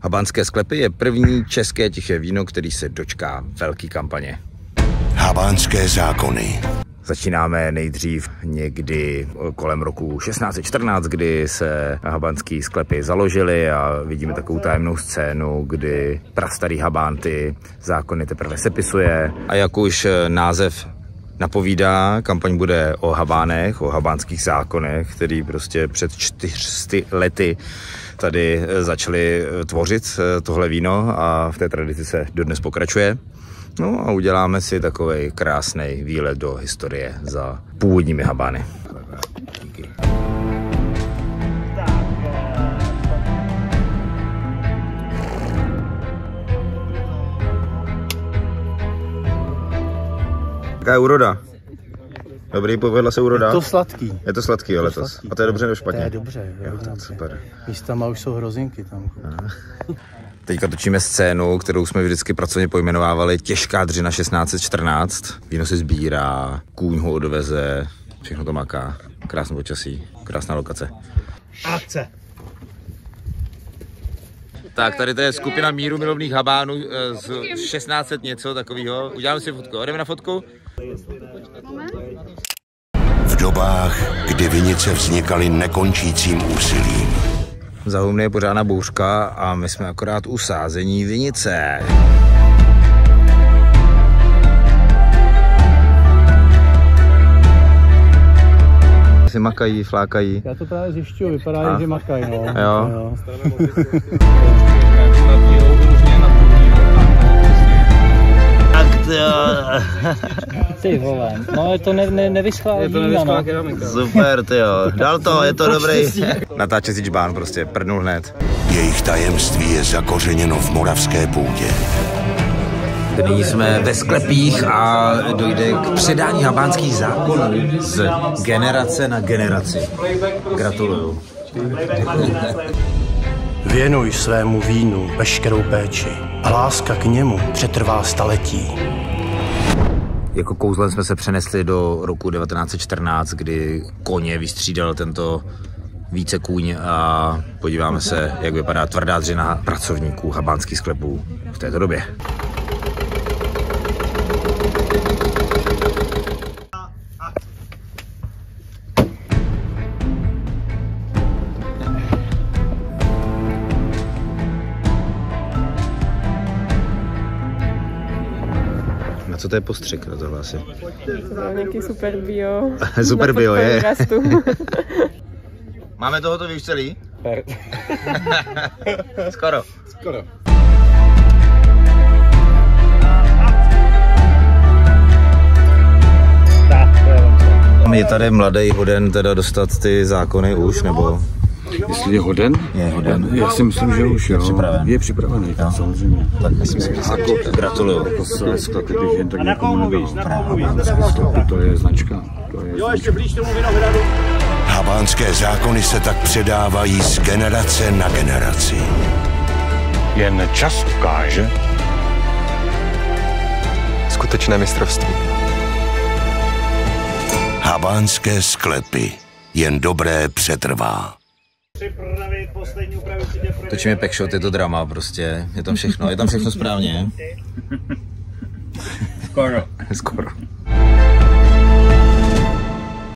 Habánské sklepy je první české tiché víno, který se dočká velký kampaně. Habánské zákony. Začínáme nejdřív někdy kolem roku 1614, kdy se habánský sklepy založily a vidíme takovou tajemnou scénu, kdy prastarý Habán ty zákony teprve sepisuje. A jak už název napovídá, kampaň bude o Habánech, o habánských zákonech, který prostě před 400 lety tady začali tvořit tohle víno a v té tradici se dodnes pokračuje. No a uděláme si takovej krásný výlet do historie za původními Habány. Díky. Jaká je úroda? Dobrý, povedla se úroda? Je to sladký. Je to sladký, jo, letos. Sladký. A to je dobře nebo špatně? To je dobře, jo, tak super. Místama už jsou hrozinky tam. Teďka točíme scénu, kterou jsme vždycky pracovně pojmenovávali Těžká dřina 1614. Víno se sbírá, kůň ho odveze, všechno to maká. Krásné počasí, krásná lokace. Akce! Tak, tady to je skupina míru milovných Habánů z 1600 něco takového. Uděláme si fotku. Jdeme na fotku? V dobách, kdy vinice vznikaly nekončícím úsilím. Za Humny je pořádná bouřka a my jsme akorát u sázení vinice. Si makají, flákají. Já to právě zjišťuju, vypadá, že makají, no. Jo. Ty vole, no je to nevyschlá vína, no. Super, tyjo. Dal to, je to dobrý. Natáčecí džbán prostě, prdnul hned. Jejich tajemství je zakořeněno v moravské půdě. Nyní jsme ve sklepích a dojde k předání habánských zákonů z generace na generaci. Gratuluju. Věnuj svému vínu veškerou péči a láska k němu přetrvá staletí. Jako kouzlem jsme se přenesli do roku 1914, kdy koně vystřídal tento vícekůň a podíváme se, jak vypadá tvrdá dřina pracovníků habánských sklepů v této době. Co to je postřik na tohle asi? To nějaký super bio. Super bio, je. Máme Máme to hotový už celý? Skoro. Skoro. Je tady mladý hoden teda dostat ty zákony už, nebo? Jestli je hoden? Je hoden. Já si myslím, že už jo. Je připravený, tak samozřejmě. Tak myslím, že se gratuluju. Jako sklepy bych jen tak někomu nevyjíst. Sklepy, to je značka. Jo, ještě blíž tomu vinohradu. Habánské zákony se tak předávají z generace na generaci. Jen čas ukáže skutečné mistrovství. Habánské sklepy. Jen dobré přetrvá. Točíme Packshot, je to drama prostě, je tam všechno správně. Skoro. Skoro.